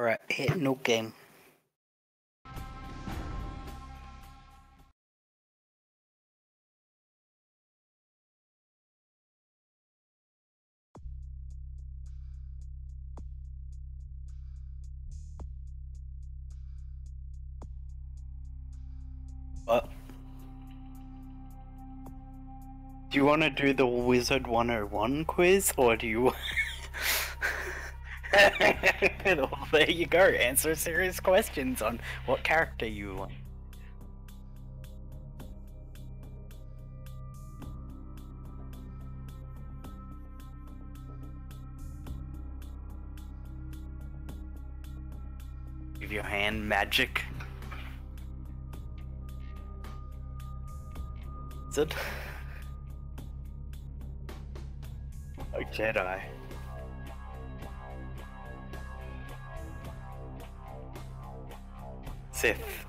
Alright, hit no game. What? Do you want to do the Wizard 101 quiz, or do you... Well, there you go, answer serious questions on what character you want. Give your hand magic. Is it? Oh, Jedi. Sith.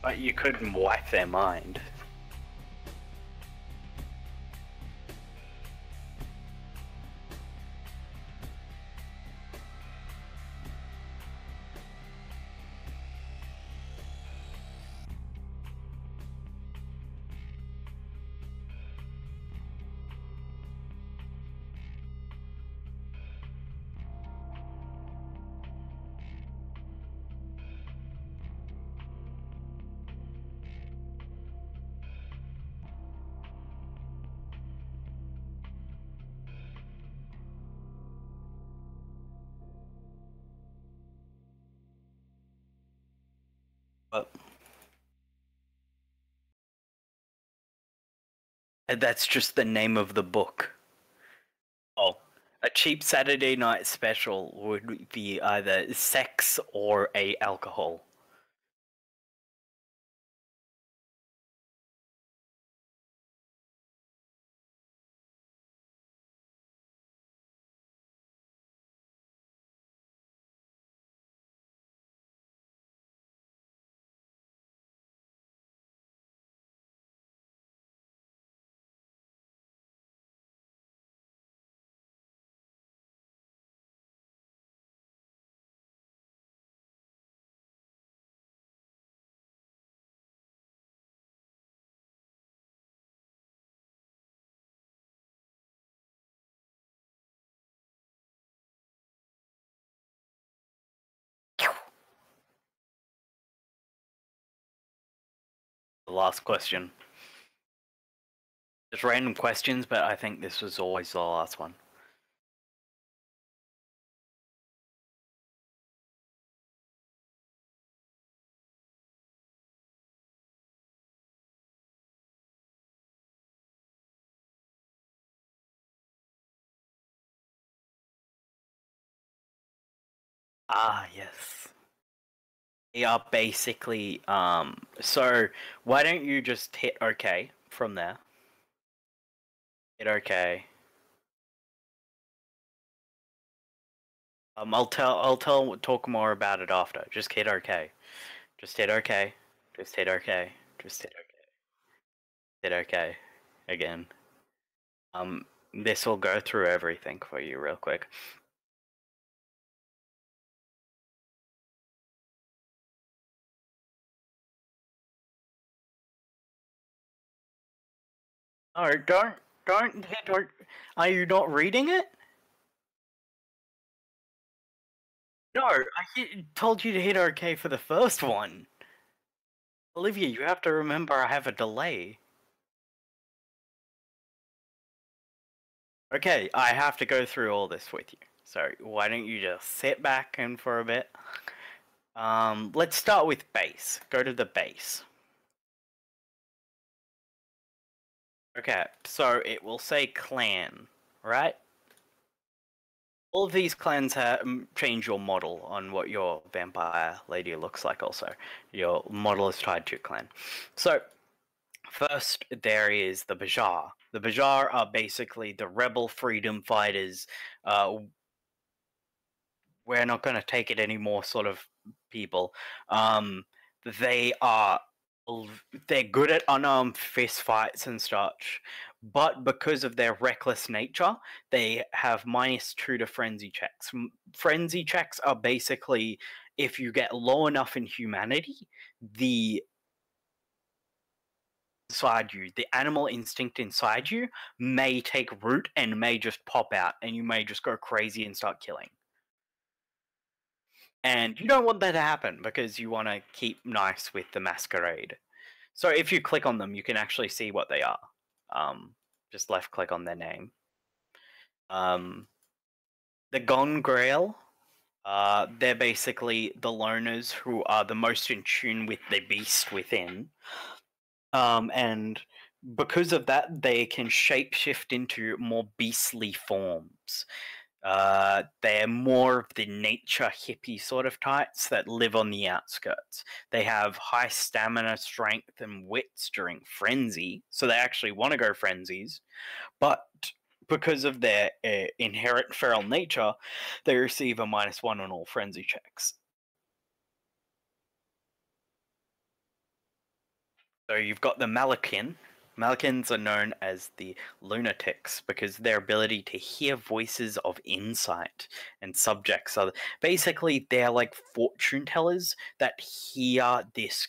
But you couldn't wipe their mind. But that's just the name of the book. Oh, a cheap Saturday night special would be either sex or alcohol. The last question. Just random questions, but I think this was always the last one. Ah, yes. They are basically so why don't you just hit OK from there? Hit OK. Talk more about it after. Just hit OK. Just hit OK. Just hit OK. Just hit OK. Hit OK again. This will go through everything for you real quick. Oh, don't hit. Are you not reading it? No, told you to hit OK for the first one. Olivia, you have to remember I have a delay. Okay, I have to go through all this with you. So why don't you just sit back and for a bit? Let's start with base. Go to the base. Okay, so it will say clan, right? All of these clans change your model on what your vampire lady looks like also. Your model is tied to your clan. So, first there is the Bajar. The Bajar are basically the rebel freedom fighters. We're not going to take it anymore sort of people. They are they're good at unarmed fist fights and such, but because of their reckless nature, they have -2 to frenzy checks. Frenzy checks are basically if you get low enough in humanity, the animal instinct inside you may take root and may just pop out, and you may just go crazy and start killing. And you don't want that to happen because you want to keep nice with the masquerade. So if you click on them, you can actually see what they are. Just left click on their name. The Gone Grail, they're basically the loners who are the most in tune with the beast within. And because of that, they can shapeshift into more beastly forms. They're more of the nature hippie sort of types that live on the outskirts. They have high stamina, strength, and wits during frenzy, so they actually want to go frenzies. But because of their inherent feral nature, they receive a -1 on all frenzy checks. So you've got the Malakin. Malakins are known as the lunatics because their ability to hear voices of insight and subjects are basically they're like fortune tellers that hear this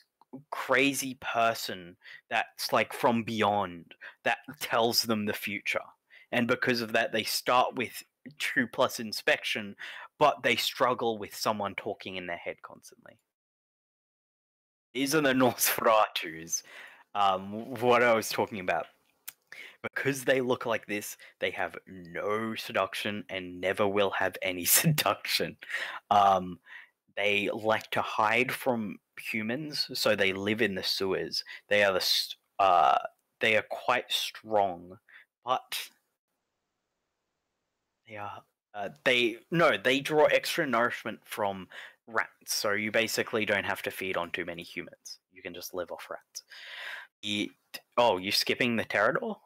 crazy person that's like from beyond that tells them the future. And because of that, they start with 2+ inspection, but they struggle with someone talking in their head constantly. These are the Nosferatus. What I was talking about. Because they look like this, they have no seduction and never will have any seduction. They like to hide from humans, so they live in the sewers. They are they are quite strong, but they draw extra nourishment from rats. So you basically don't have to feed on too many humans. You can just live off rats. You're skipping the Terrador?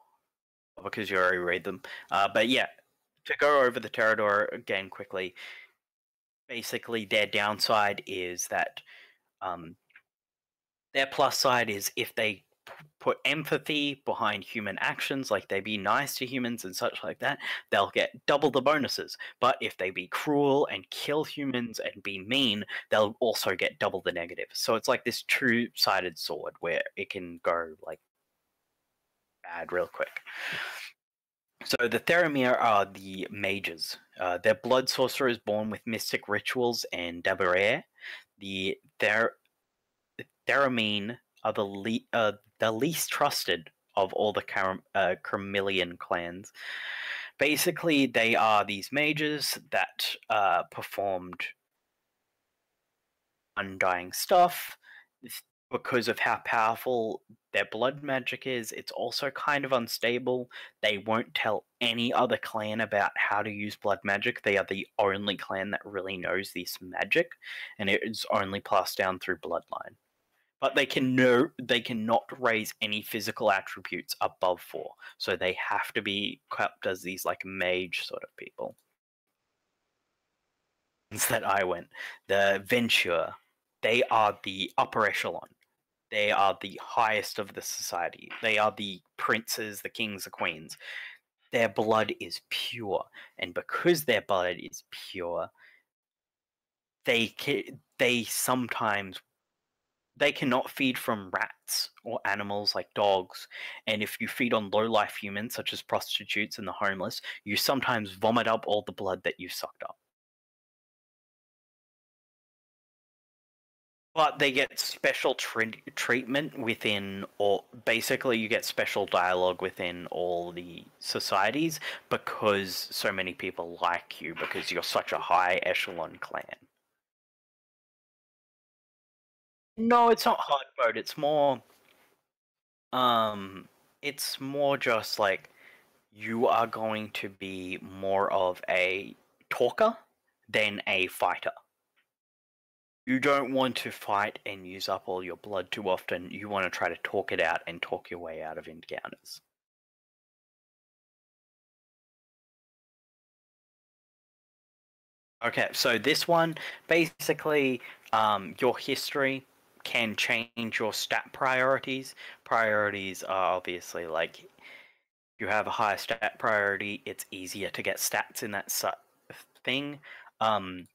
Because you already read them. But yeah, to go over the Terrador again quickly, basically their downside is that their plus side is if they put empathy behind human actions, like they be nice to humans and such like that, they'll get double the bonuses. But if they be cruel and kill humans and be mean, they'll also get double the negatives. So it's like this two-sided sword where it can go like bad real quick. So the Theramir are the mages. They're blood sorcerers born with mystic rituals and Dabare. The Theramine are the least trusted of all the Carmelian clans. Basically, they are these mages that performed undying stuff. because of how powerful their blood magic is. It's also kind of unstable. They won't tell any other clan about how to use blood magic. They are the only clan that really knows this magic, and it is only passed down through bloodline. But they cannot raise any physical attributes above 4. So they have to be kept as these like mage sort of people. That I went. The Venture, they are the upper echelon. They are the highest of the society. They are the princes, the kings, the queens. Their blood is pure, and because their blood is pure, they sometimes they cannot feed from rats or animals like dogs. And if you feed on low life humans, such as prostitutes and the homeless, you sometimes vomit up all the blood that you sucked up. But they get special treatment within, or basically, you get special dialogue within all the societies because so many people like you because you're such a high echelon clan. No, it's not hard mode. Um, it's more just like you are going to be more of a talker than a fighter. You don't want to fight and use up all your blood too often. You want to try to talk it out and talk your way out of encounters. Okay, so this one basically, your history can change your stat priorities. Priorities are obviously like you have a higher stat priority, it's easier to get stats in that thing. Um,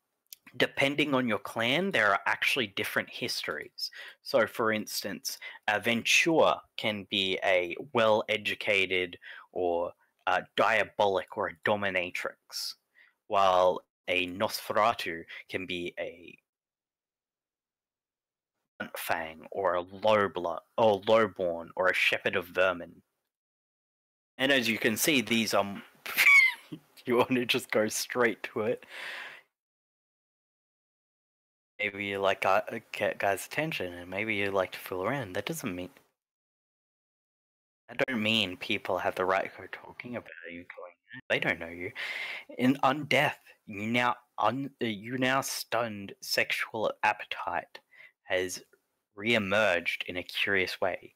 Depending on your clan, there are actually different histories. So, for instance, a Ventura can be a well educated or diabolic or a dominatrix, while a Nosferatu can be a Fang or a Lowblood or Lowborn or a Shepherd of Vermin. And as you can see, these are. You want to just go straight to it. Maybe you like get guys' attention, and maybe you like to fool around. That doesn't mean. I don't mean people have the right to go talking about you. Going, they don't know you. In Undeath, you now stunned sexual appetite has re-emerged in a curious way.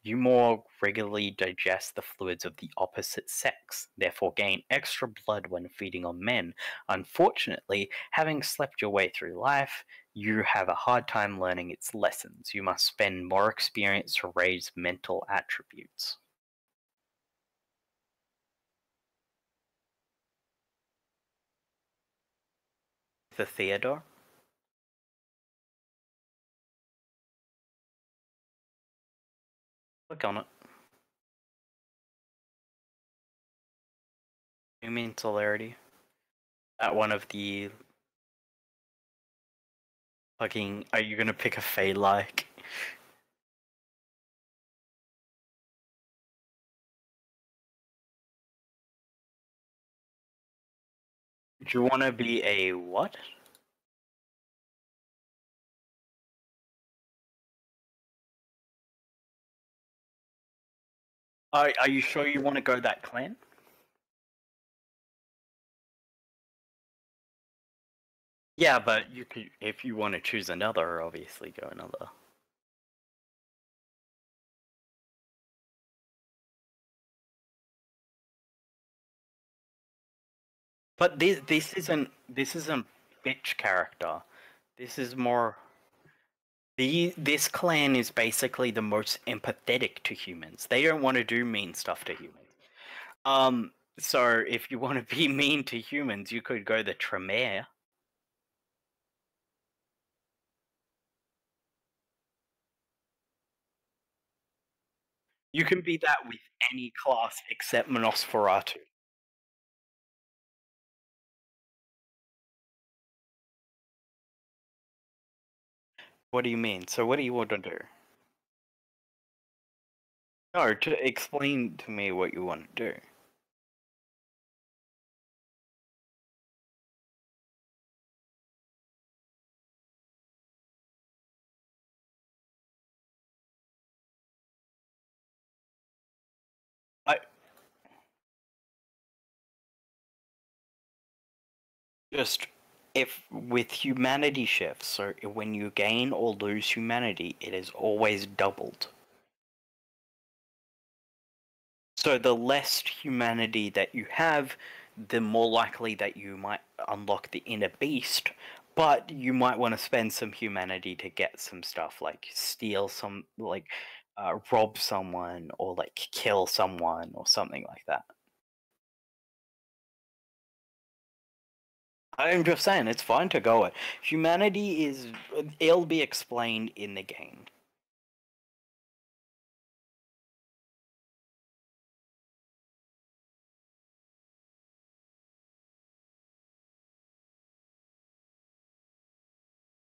You more regularly digest the fluids of the opposite sex, therefore gain extra blood when feeding on men. Unfortunately, having slept your way through life, you have a hard time learning its lessons. You must spend more experience to raise mental attributes. The Theodore? Click on it. You mean Celerity? At one of the fucking. Are you gonna pick a Fey like? Do you wanna be a what? Are you sure you want to go that clan? Yeah, but you could, if you want to choose another, obviously go another. But this isn't bitch character. This is more. This clan is basically the most empathetic to humans. They don't want to do mean stuff to humans. So if you want to be mean to humans, you could go the Tremere. You can be that with any class except Monosferatu. What do you mean? So what do you want to do? No, to explain to me what you want to do. Just if with humanity shifts, so when you gain or lose humanity, it is always doubled. So the less humanity that you have, the more likely that you might unlock the inner beast, but you might want to spend some humanity to get some stuff, like steal some, like rob someone, or like kill someone, or something like that. I'm just saying, it's fine to go it. Humanity is, it'll be explained in the game.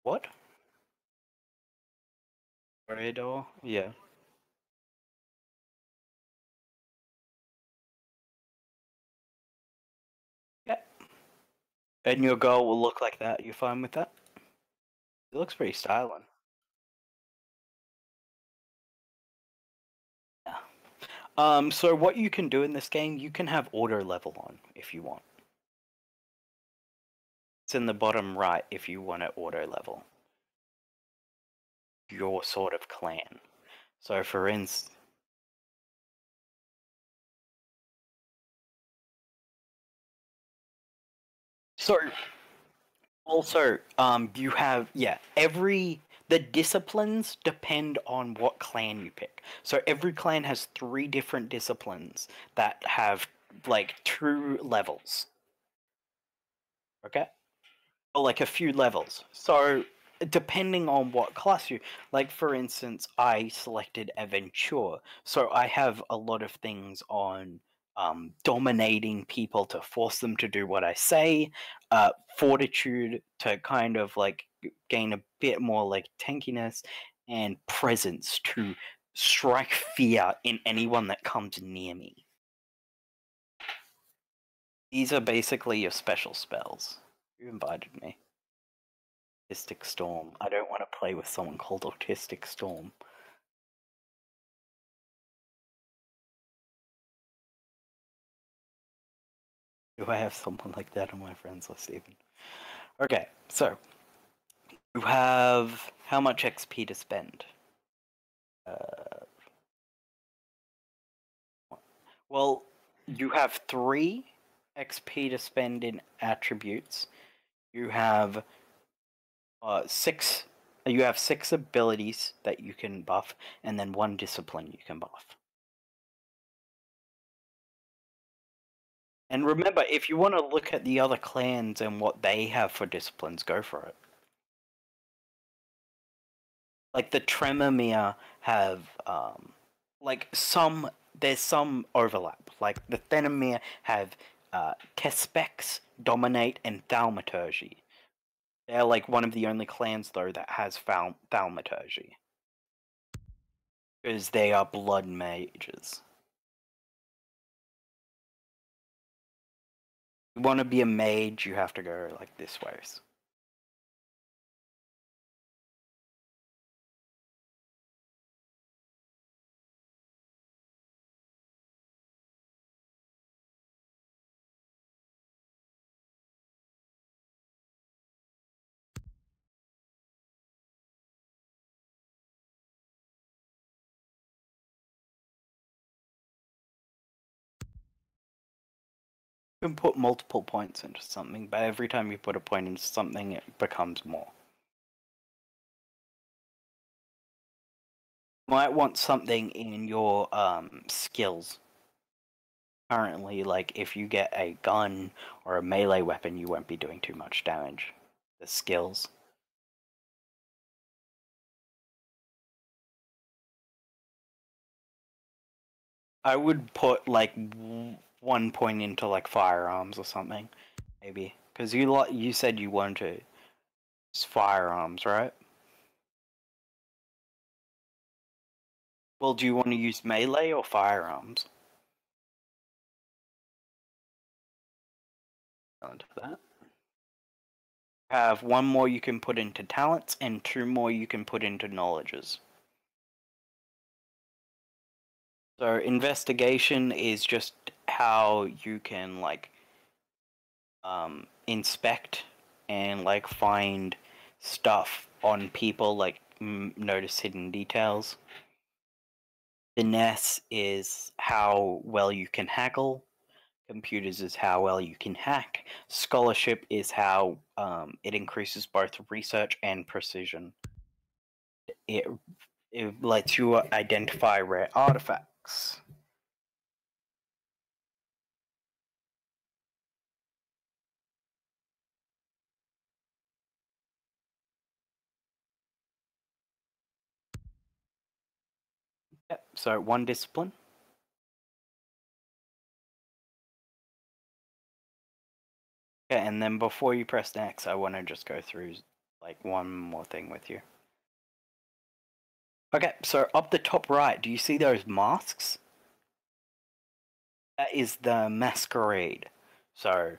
What? Corridor? Yeah. Yeah. And your girl will look like that. You fine with that? It looks pretty styling. Yeah. So what you can do in this game, you can have auto level on if you want. It's in the bottom right if you want to auto level your sort of clan. So for instance, so also you have, yeah, the disciplines depend on what clan you pick. So every clan has 3 different disciplines that have like 2 levels. Okay? Or like a few levels. So depending on what class you, like for instance, I selected Aventure, so I have a lot of things on dominating people to force them to do what I say, fortitude to kind of like gain a bit more like tankiness, and presence to strike fear in anyone that comes near me. These are basically your special spells. You invited me. Autistic Storm. I don't want to play with someone called Autistic Storm. Do I have someone like that on my friends list even? Okay, so you have how much XP to spend? Uh, well, you have 3 XP to spend in attributes. You have 6. You have 6 abilities that you can buff, and then 1 discipline you can buff. And remember, if you want to look at the other clans and what they have for disciplines, go for it. Like the Tremormere have like there's some overlap. Like the Thenomere have Kespex, Dominate, and Thaumaturgy. They're like one of the only clans though that has Thaumaturgy. Because they are blood mages. You want to be a mage, you have to go like this ways. You can put multiple points into something, but every time you put a point into something, it becomes more. You might want something in your skills. Currently, like if you get a gun or a melee weapon, you won't be doing too much damage. The skills. I would put like 1 point into like firearms or something, maybe, because you said you wanted to use firearms, right? Well, do you want to use melee or firearms? Into that. Have 1 more you can put into talents and 2 more you can put into knowledges. So investigation is just how you can like inspect and like find stuff on people, like notice hidden details. Finesse is how well you can haggle. Computers is how well you can hack. Scholarship is how it increases both research and precision. It, it lets you identify rare artifacts. Yep, so one discipline. Yeah, and then before you press next, I want to just go through like one more thing with you. Okay, so up the top right, do you see those masks? That is the masquerade. So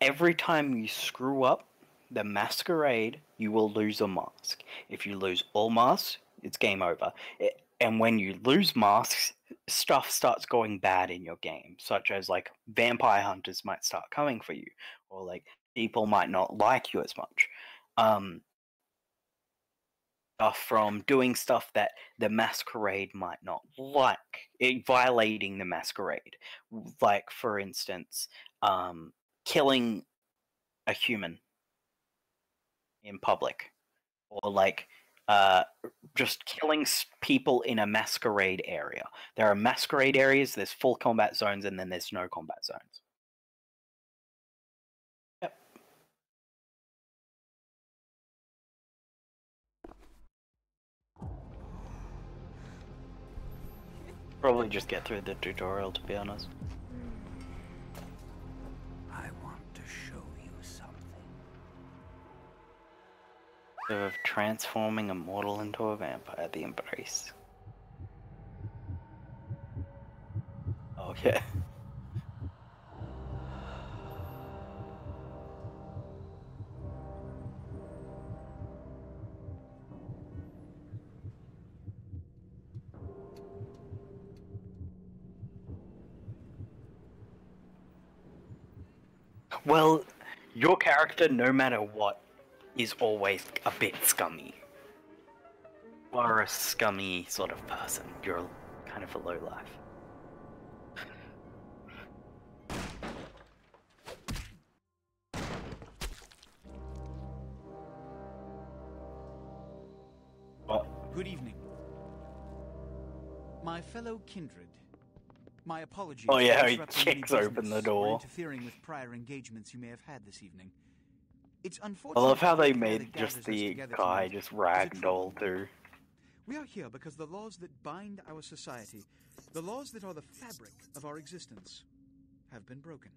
every time you screw up the masquerade, you will lose a mask. If you lose all masks, it's game over. And when you lose masks, stuff starts going bad in your game, such as like vampire hunters might start coming for you, or like people might not like you as much. From doing stuff that the masquerade might not like, violating the masquerade, like for instance, killing a human in public, or like just killing people in a masquerade area. There are masquerade areas, there's full combat zones, and then there's no combat zones. Yep. Probably just get through the tutorial, to be honest. I want to show you something. Of transforming a mortal into a vampire, the embrace. Oh yeah. Well, your character, no matter what, is always a bit scummy. You are a scummy sort of person. You're kind of a lowlife. What? Good evening. My fellow kindred. My apologies. Oh yeah, for he disrupting any kicks open business the or door. interfering with prior engagements you may have had this evening. It's I unfortunate. love how they that made gathers just us the together guy tonight just is a ragdoll trouble. too. We are here because the laws that bind our society, the laws that are the fabric of our existence, have been broken.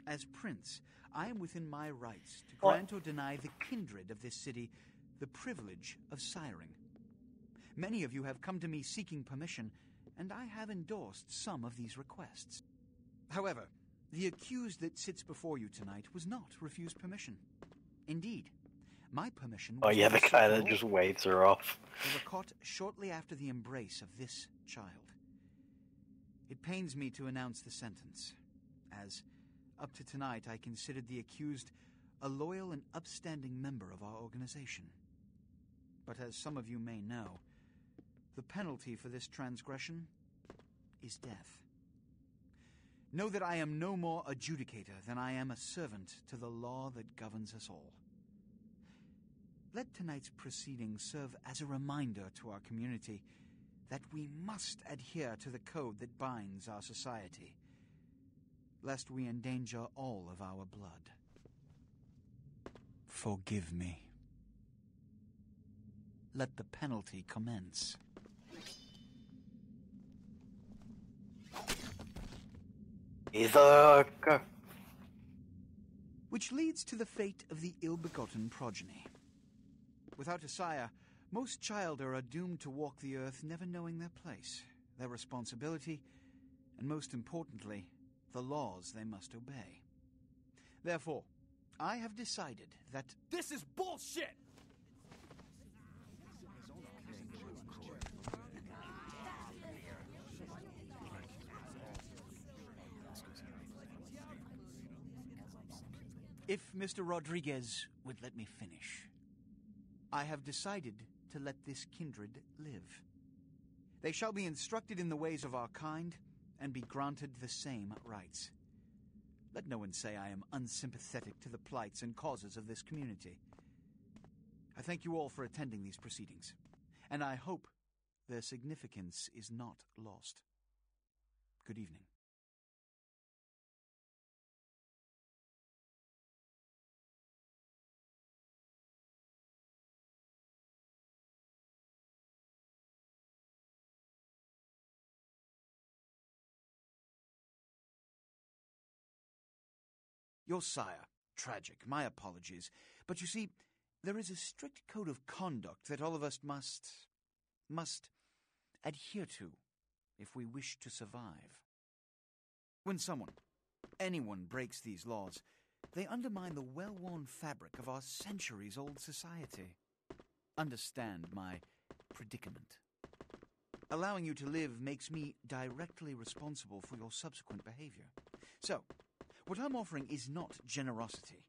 As prince, I am within my rights to grant or deny the kindred of this city the privilege of siring. Many of you have come to me seeking permission, and I have endorsed some of these requests. However, the accused that sits before you tonight was not refused permission. Indeed, my permission was Oh yeah, the not guy sought that at all. just waves her off. They were caught shortly after the embrace of this child. It pains me to announce the sentence, as up to tonight I considered the accused a loyal and upstanding member of our organization. But as some of you may know, the penalty for this transgression is death. Know that I am no more adjudicator than I am a servant to the law that governs us all. Let tonight's proceedings serve as a reminder to our community that we must adhere to the code that binds our society, lest we endanger all of our blood. Forgive me. Let the penalty commence. Which leads to the fate of the ill-begotten progeny. Without a sire, most childer are doomed to walk the earth never knowing their place, their responsibility, and most importantly, the laws they must obey. Therefore, I have decided that this is bullshit! If Mr. Rodriguez would let me finish, I have decided to let this kindred live. They shall be instructed in the ways of our kind and be granted the same rights. Let no one say I am unsympathetic to the plights and causes of this community. I thank you all for attending these proceedings, and I hope their significance is not lost. Good evening. Your sire. Tragic. My apologies. But you see, there is a strict code of conduct that all of us must adhere to if we wish to survive. When anyone breaks these laws, they undermine the well-worn fabric of our centuries-old society. Understand my predicament. Allowing you to live makes me directly responsible for your subsequent behavior. So, what I'm offering is not generosity,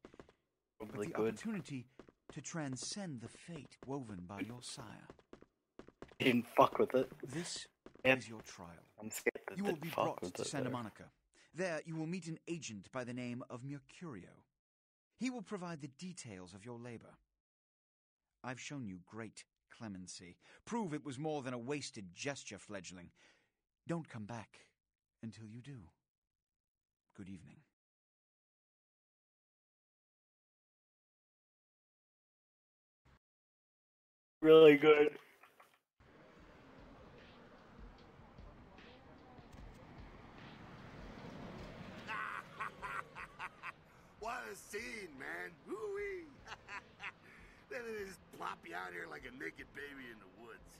but the opportunity to transcend the fate woven by your sire. You didn't fuck with it. This is your trial. I'm scared that you will be brought to Santa though. Monica. There you will meet an agent by the name of Mercurio. He will provide the details of your labor. I've shown you great clemency. Prove it was more than a wasted gesture, fledgling. Don't come back until you do. Good evening. Really good. What a scene, man. Woo-wee. Then they just plop you out here like a naked baby in the woods.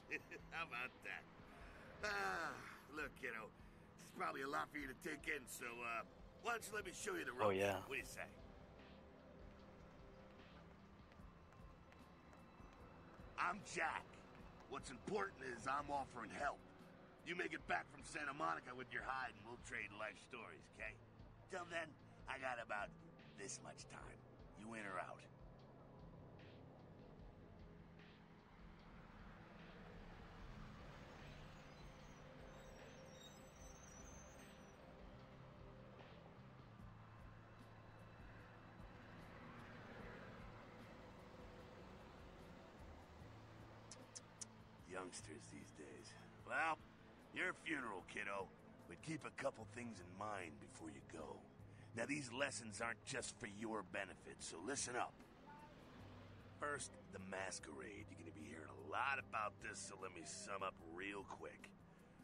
How about that? Look, kiddo, this is probably a lot for you to take in, so, why don't you let me show you the ropes? Oh, yeah. What do you say? I'm Jack. What's important is I'm offering help. You make it back from Santa Monica with your hide and we'll trade life stories, okay? Till then, I got about this much time. You in or out? Youngsters these days. Well, your funeral, kiddo. But keep a couple things in mind before you go. Now, these lessons aren't just for your benefit, so listen up. First, the masquerade. You're gonna be hearing a lot about this, so let me sum up real quick.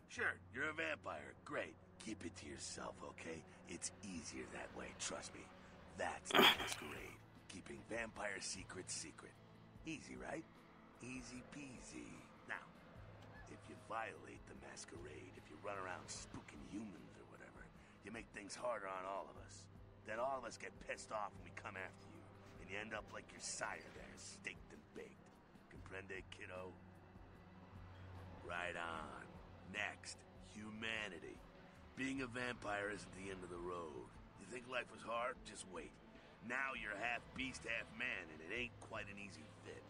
Sure, you're a vampire. Great. Keep it to yourself, okay? It's easier that way, trust me. That's the masquerade. Keeping vampire secrets secret. Easy, right? Easy peasy. Now, if you violate the masquerade, if you run around spooking humans or whatever, you make things harder on all of us. Then all of us get pissed off when we come after you, and you end up like your sire there, staked and baked. Comprende, kiddo? Right on. Next, humanity. Being a vampire isn't the end of the road. You think life was hard? Just wait. Now you're half beast, half man, and it ain't quite an easy fit.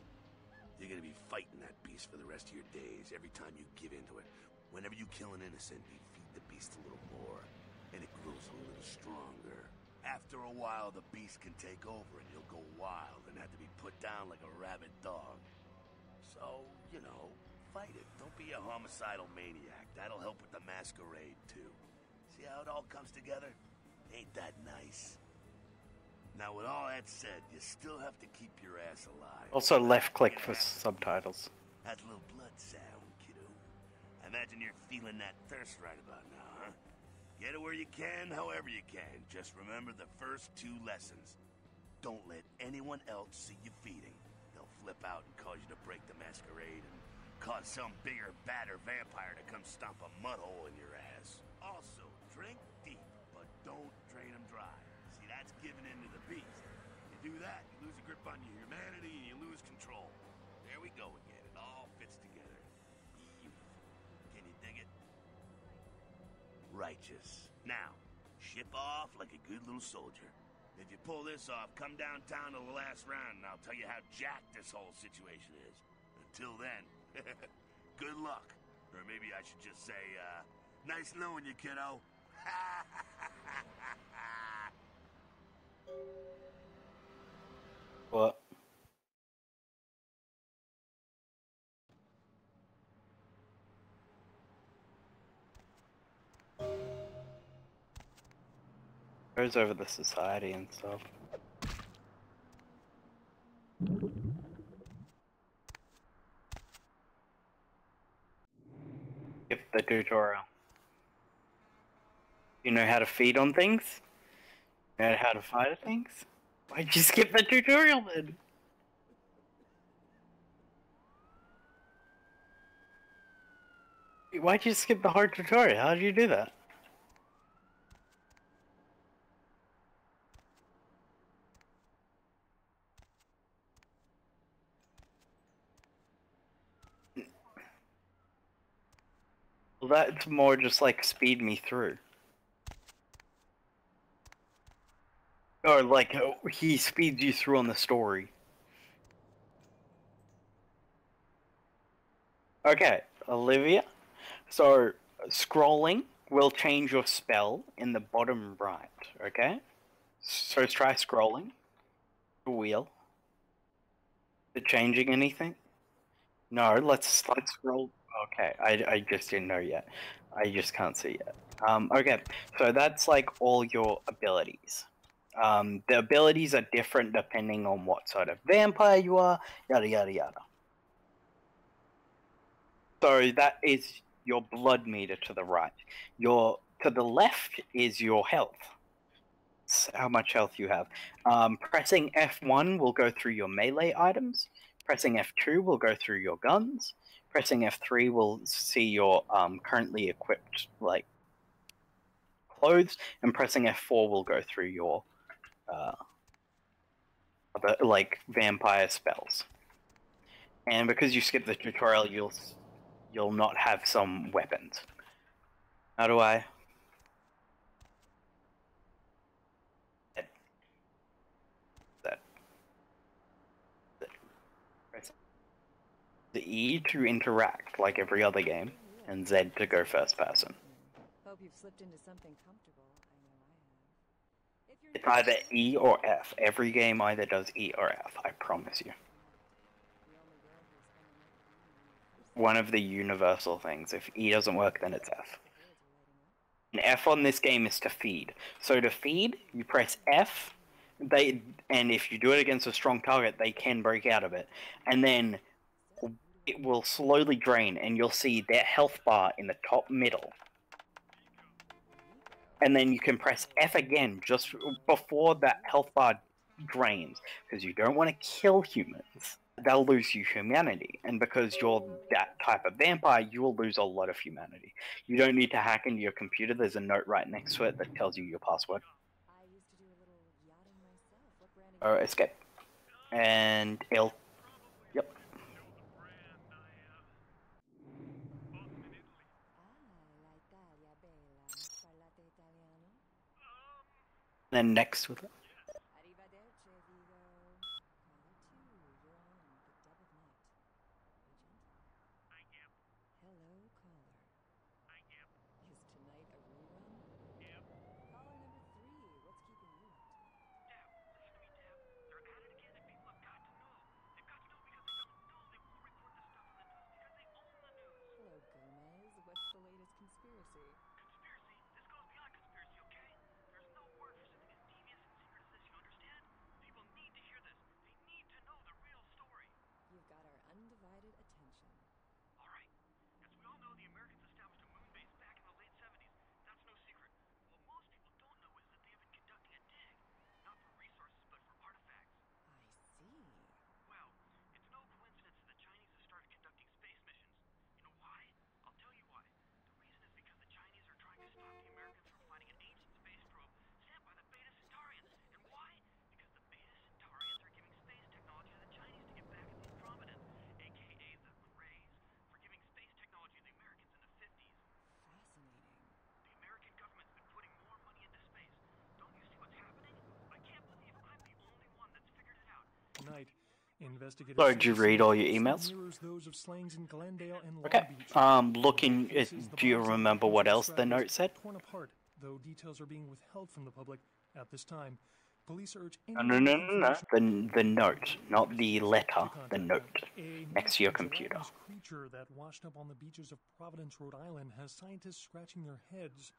You're gonna be fighting that beast for the rest of your days, every time you give into it. Whenever you kill an innocent, you feed the beast a little more, and it grows a little stronger. After a while, the beast can take over, and you'll go wild and have to be put down like a rabid dog. So, you know, fight it. Don't be a homicidal maniac. That'll help with the masquerade, too. See how it all comes together? Ain't that nice? Now, with all that said, you still have to keep your ass alive. Also left click for subtitles. That's a little blood sound, kiddo. I imagine you're feeling that thirst right about now, huh? Get it where you can, however you can. Just remember the first two lessons. Don't let anyone else see you feeding. They'll flip out and cause you to break the masquerade and cause some bigger, badder vampire to come stomp a mud hole in your ass. Also, drink deep, but don't drain them dry. See, that's giving in to the beast. You do that, you lose a grip on your humanity and you lose control. There we go again. It all fits together. Beautiful. Can you dig it? Righteous. Now, ship off like a good little soldier. If you pull this off, come downtown to the last round and I'll tell you how jacked this whole situation is. Until then, good luck. Or maybe I should just say, nice knowing you, kiddo. What? Goes over the society and stuff. Skip the tutorial. You know how to feed on things? You know how to fight things? Why'd you skip the tutorial then? Why'd you skip the hard tutorial? How did you do that? Well, that's more just like speed me through. Or like he speeds you through on the story. Okay, Olivia. So scrolling will change your spell in the bottom right. Okay. So try scrolling. The wheel. Is it changing anything? No. Let's scroll. Okay, I just didn't know yet. I just can't see yet. Okay, so that's like all your abilities. The abilities are different depending on what sort of vampire you are, yada yada yada. So that is your blood meter to the right. To the left is your health. It's how much health you have. Pressing F1 will go through your melee items. Pressing F2 will go through your guns. Pressing F3 will see your currently equipped like clothes, and pressing F4 will go through your other like vampire spells. And because you skip the tutorial, you'll not have some weapons. How do I? That. Press the E to interact like every other game, and Z to go first person. Hope you've slipped into something comfortable. I know I have. It's either E or F. Every game either does E or F, I promise you. One of the universal things. If E doesn't work, then it's F. And F on this game is to feed. So to feed, you press F, and if you do it against a strong target, they can break out of it. And then it will slowly drain, and you'll see their health bar in the top middle. And then you can press F again just before that health bar drains, because you don't want to kill humans. They'll lose you humanity, and because you're that type of vampire, you will lose a lot of humanity. You don't need to hack into your computer. There's a note right next to it that tells you your password. I used to do a little yachting myself. What brand of Escape. And L. Yep. l'Italia bella. Parlate italiano? Then next with it. Arrivederci, Vigo. Caller 2, you're on the Dove of Night. Agent? I am. Hello, caller. I am. Is tonight a rerun? Yep. Caller number 3, what's keeping you up tonight? Deb, listen to me, Deb. They're at it again, and people have got to know. They've got to know because they don't know. They won't report this stuff on the news because they own the news. Hello, Gomez. What's the latest conspiracy? Conspiracy? This goes beyond conspiracy, okay? There's no word for something as devious and secret Investigators So, say did you the read all your scene emails? mirrors those of slayings in Glendale and Long Okay. Beach. Looking. Cases, the Do you bodies of remember victims what are else the described note as said? torn apart, though details are being withheld from the public at this time. Police urge No, anyone with no. information The note, not the letter. to The contact them. note A next to your mythical computer. gelatinous creature that washed up on the beaches of Providence, Rhode Island, has scientists scratching their heads.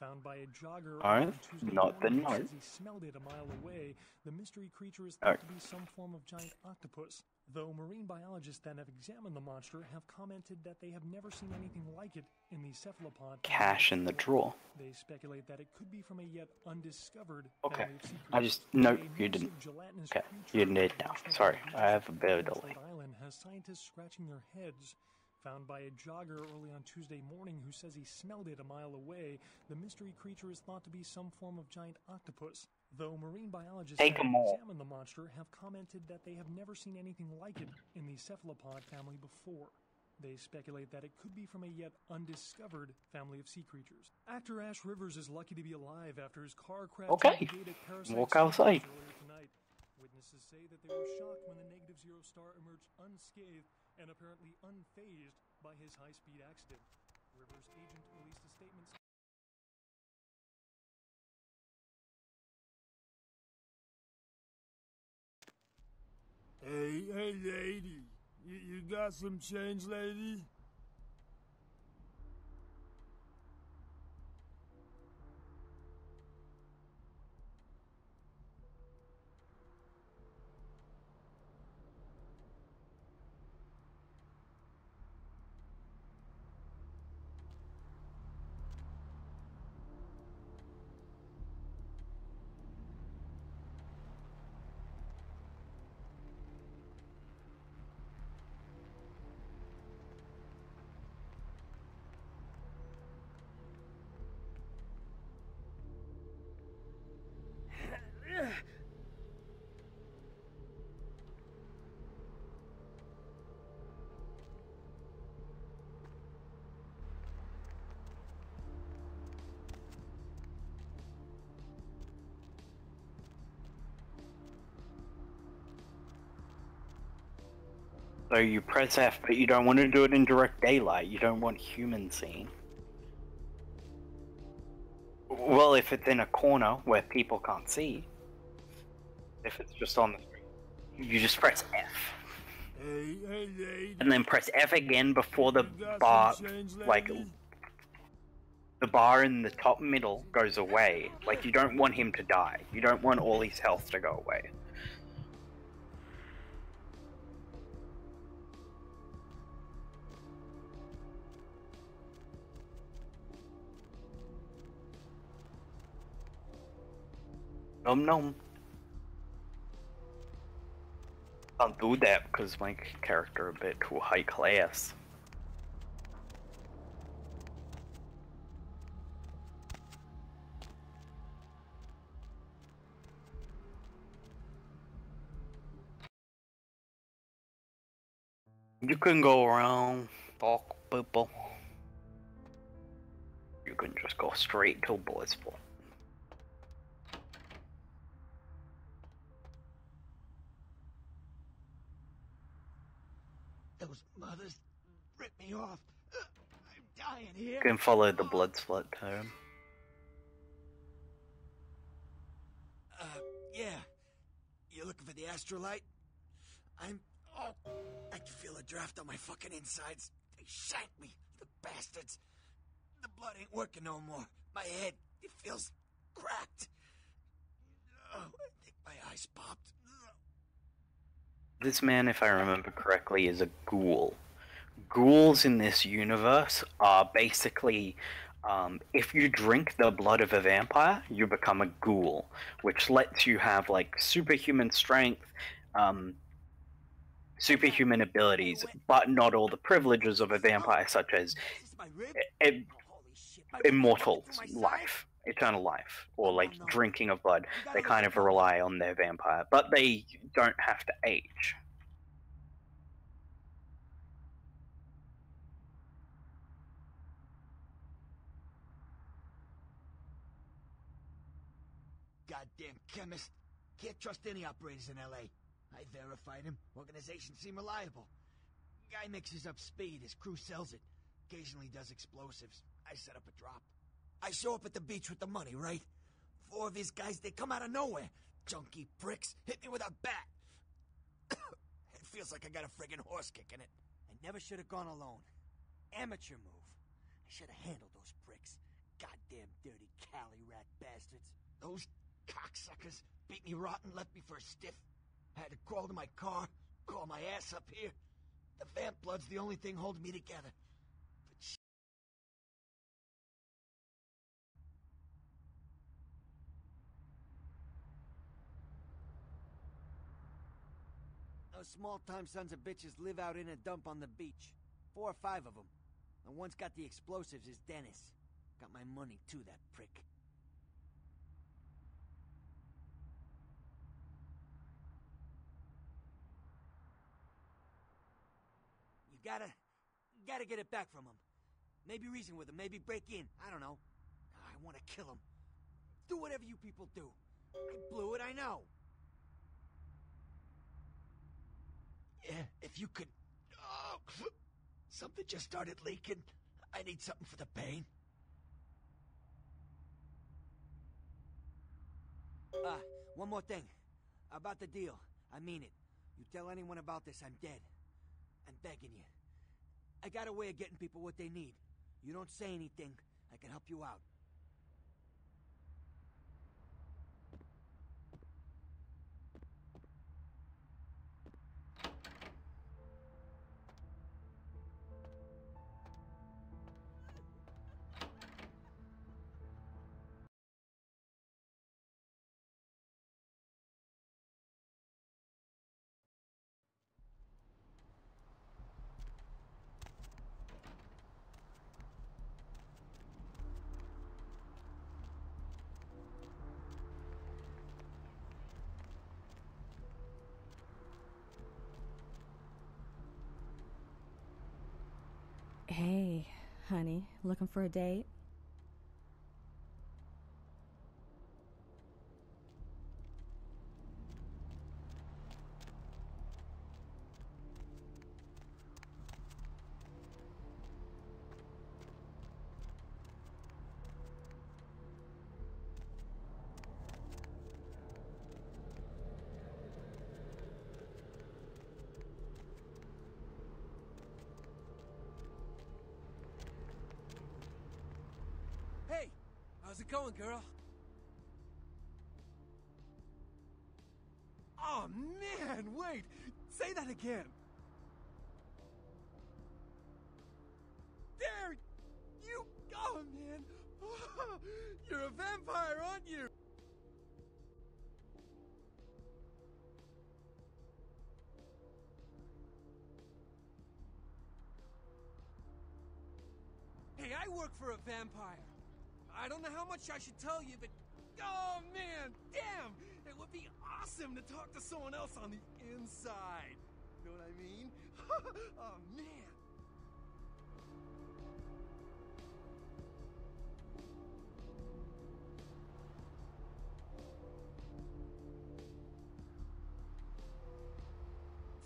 Found by a jogger Alright, on Tuesday not the morning who note. says he smelled it a mile away, the mystery creature is Oh. thought to be some form of giant octopus. Though marine biologists that have examined the monster have commented that they have never seen anything like it in the cephalopod. Cash in the drawer. They speculate that it could be from a yet undiscovered Okay. family of sea I creatures. just... No, A you didn't. massive gelatinous Okay, creature you did that now. washed up on Sorry, the I beaches have a of bit of Providence, delay. Rhode Island has scientists scratching their heads. Found by a jogger early on Tuesday morning who says he smelled it a mile away, the mystery creature is thought to be some form of giant octopus. Though marine biologists Take that 'em have all. examined the monster have commented that they have never seen anything like it in the cephalopod family before. They speculate that it could be from a yet undiscovered family of sea creatures. Actor Ash Rivers is lucky to be alive after his car crashed Okay. into the gate at Parasite Walk Studios outside. earlier tonight. Witnesses say that they were shocked when the Negative Zero star emerged unscathed and apparently unfazed by his high-speed accident. Rivers' agent released a statement. Hey, lady. You got some change, lady? So you press F, but you don't want to do it in direct daylight. You don't want humans seeing. Well, if it's in a corner where people can't see, if it's just on the screen, you just press F. Hey, lady. And then press F again before the You got bar, some change, like, lady? the bar in the top middle goes away. Like, you don't want him to die. You don't want all his health to go away. Nom nom. Can't do that because my character a bit too high class. You can go around, talk people. You can just go straight to Blissful. Those mothers ripped me off. I'm dying here. You can follow the blood split term. Yeah. You looking for the astrolite? Oh, I can feel a draft on my fucking insides. They shanked me, the bastards. The blood ain't working no more. My head, it feels cracked. Oh, I think my eyes popped. This man, if I remember correctly, is a ghoul. Ghouls in this universe are basically, if you drink the blood of a vampire, you become a ghoul, which lets you have, like, superhuman strength, superhuman abilities, but not all the privileges of a vampire, such as immortal life, eternal life, or, like, drinking of blood. They kind of rely on their vampire, but they don't have to age. Goddamn chemist. Can't trust any operators in L.A. I verified him. Organization seem reliable. Guy mixes up speed, his crew sells it. Occasionally does explosives. I set up a drop. I show up at the beach with the money, right? 4 of his guys, they come out of nowhere. Junky pricks hit me with a bat. It feels like I got a friggin' horse kicking it. I never should have gone alone. Amateur move. I should have handled those pricks. Goddamn dirty Cali rat bastards. Those cocksuckers beat me rotten, left me for a stiff. Had to crawl to my car, crawl my ass up here. The vamp blood's the only thing holding me together. But Those small-time sons of bitches live out in a dump on the beach. 4 or 5 of them. The one's got the explosives is Dennis. Got my money too, that prick. You gotta get it back from him. Maybe reason with him, maybe break in. I don't know. I want to kill him. Do whatever you people do. I blew it, I know. yeah, if you could... Oh, something just started leaking. I need something for the pain. One more thing. About the deal. I mean it. You tell anyone about this, I'm dead. I'm begging you. I got a way of getting people what they need. You don't say anything, I can help you out. Hey, honey, looking for a date? Hey! How's it going, girl? Oh, man! Wait! Say that again! There! You... Oh, man! You're a vampire, aren't you? Hey, I work for a vampire. I don't know how much I should tell you, but... Oh, man! Damn! It would be awesome to talk to someone else on the inside. Know what I mean? Oh, man!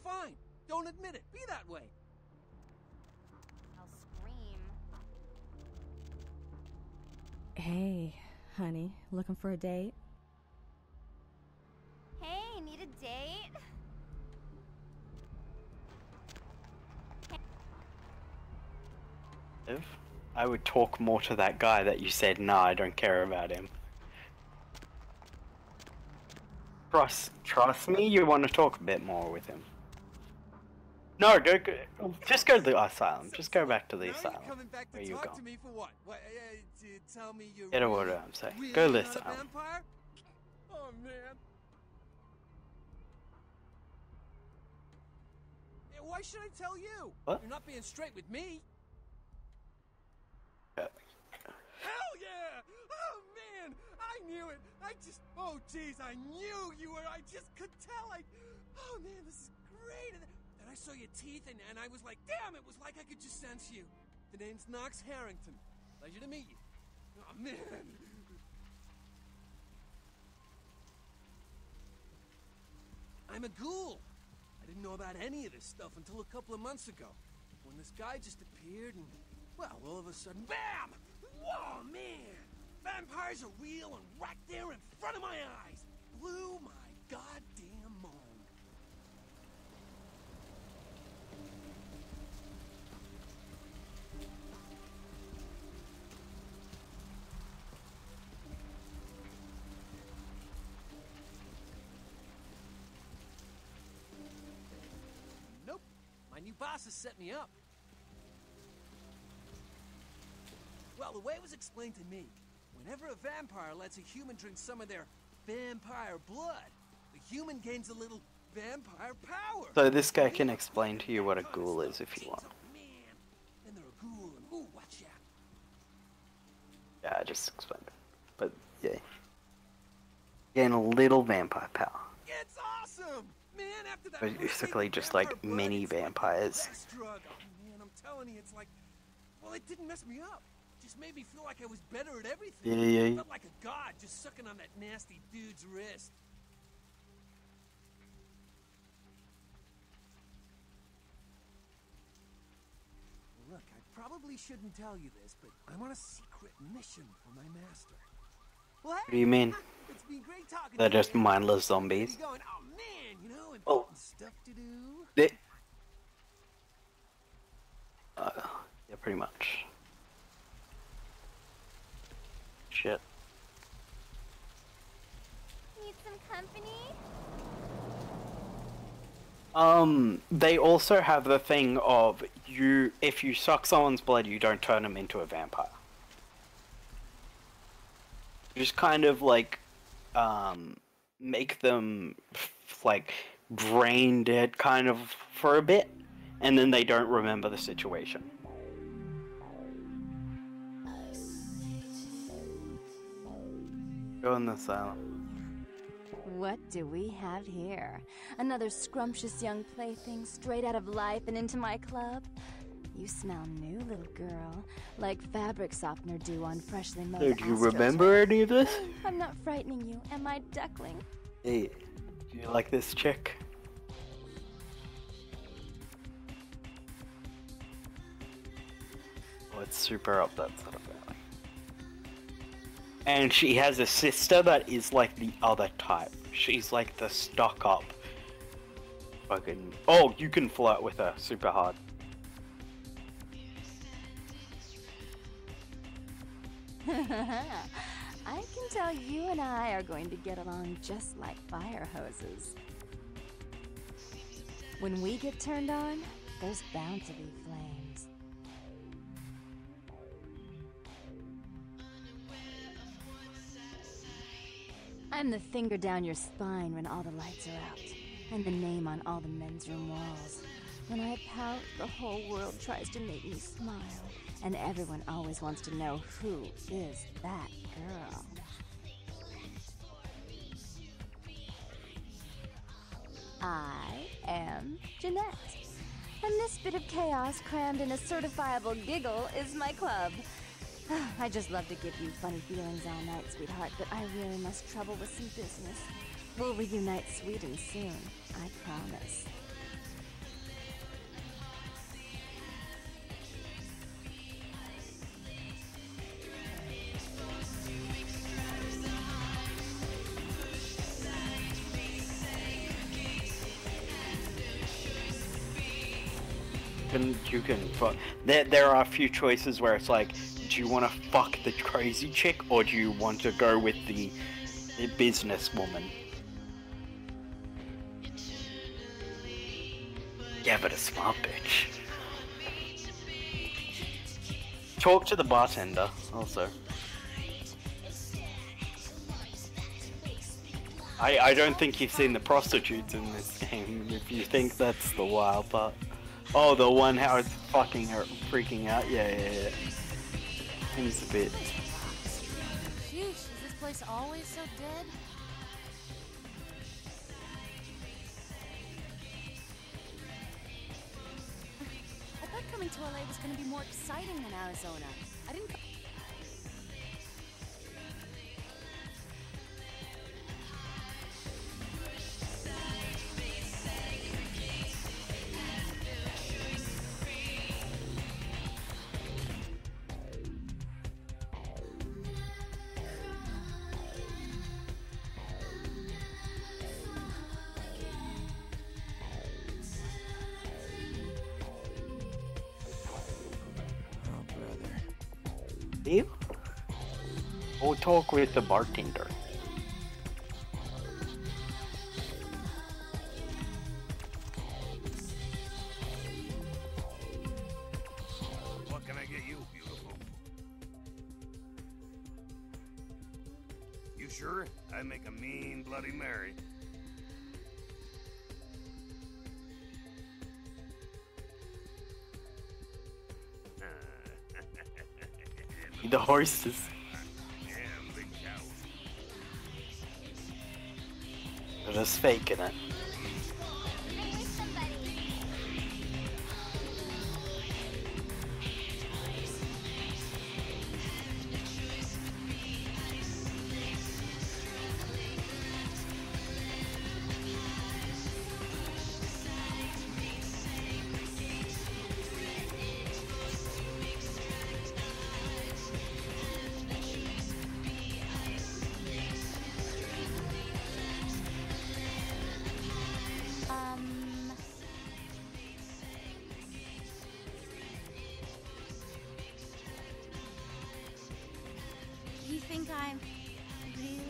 Fine. Don't admit it. Be that way. I'll scream. Hey, honey, looking for a date? Hey, need a date? I would talk more to that guy that you said, nah, I don't care about him. Trust me, you want to talk a bit more with him. No, just go to the asylum. Just go back to the asylum. Where you going? To me for what? To tell me you're Get over what I'm saying. really Go not a listen. vampire? Oh, man. Yeah, why should I tell you? What? You're not being straight with me. Yeah. Hell yeah! Oh, man! I knew it! Oh, jeez, I knew you were... I just could tell, oh, man, this is great! And I saw your teeth, and I was like, damn, it was like I could just sense you. The name's Knox Harrington. Pleasure to meet you. Oh, man. I'm a ghoul. I didn't know about any of this stuff until a couple of months ago, when this guy just appeared and, well, all of a sudden, BAM! Whoa, man! Vampires are real and right there in front of my eyes. Blew my goddamn mind. Nope. My new boss has set me up. Well, the way it was explained to me, whenever a vampire lets a human drink some of their vampire blood, the human gains a little vampire power. So this guy can explain to you what a ghoul is if you want. And they're a ghoul, and ooh, watch out. Yeah, I just explained it. But yeah. Gain a little vampire power. It's awesome! Man, after that Basically just like mini vampires. best drug. Oh, man, I'm telling you, it's like, well, it didn't mess me up. Just made me feel like I was better at everything. Yeah. I felt like a god just sucking on that nasty dude's wrist. Look, I probably shouldn't tell you this, but I'm on a secret mission for my master. Well, hey, What do you mean? it's been great talking They're to you, just man. mindless zombies. Going, oh man, you know, and Oh. stuff to do. Yeah, pretty much. Shit. Need some company? They also have the thing of if you suck someone's blood, you don't turn them into a vampire. You just kind of like, make them like brain dead kind of for a bit, and then they don't remember the situation. Go in the silent. What do we have here? Another scrumptious young plaything straight out of life and into my club? You smell new, little girl, like fabric softener do on freshly made So do you Astros. remember any of this? I'm not frightening you, am I, duckling? Hey, do you like this chick? Oh, it's super up that sort of alley. And she has a sister that is like the other type. She's like the stuck up. Fucking. Oh, you can flirt with her super hard. I can tell you and I are going to get along just like fire hoses. When we get turned on, there's bound to be flames. I'm the finger down your spine when all the lights are out, and the name on all the men's room walls. When I pout, the whole world tries to make me smile, and everyone always wants to know who is that girl. I am Jeanette, and this bit of chaos crammed in a certifiable giggle is my club. I just love to give you funny feelings all night, sweetheart, but I really must trouble with some business. We'll reunite sweet and soon, I promise. You can fuck. There are a few choices where it's like, do you want to fuck the crazy chick or do you want to go with the businesswoman? Yeah, but a smart bitch. Talk to the bartender, also. I don't think you've seen the prostitutes in this game, if you think that's the wild part. Oh, the one how it's fucking her, freaking out? Yeah. Seems a bit. Sheesh, is this place always so dead? I thought coming to LA was gonna be more exciting than Arizona. I didn't. You? Or talk with the bartender. What can I get you, beautiful? You sure? I make a mean Bloody Mary. The horses. Damn big cow. They're just faking it. You think I'm really?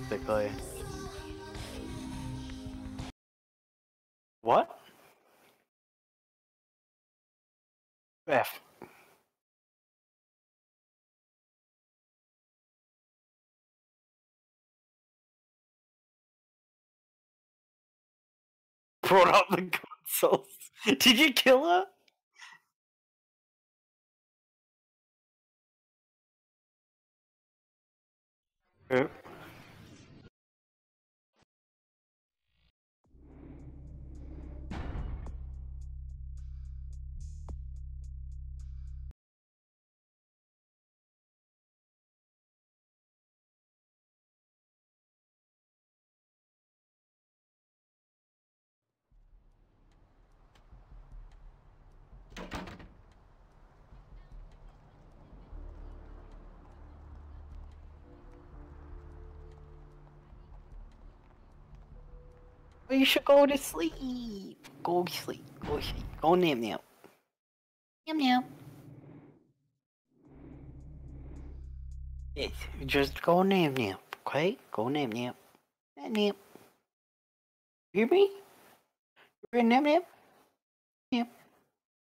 Basically. What? F. Brought up the consoles. Did you kill her? Yep. You should go to sleep. Go to sleep. Go to sleep. Go nap nap. Nap nap. Yes, just go nap nap. Okay? Go nap nap. Nap nap. You hear me? You ready to nap nap? Nap.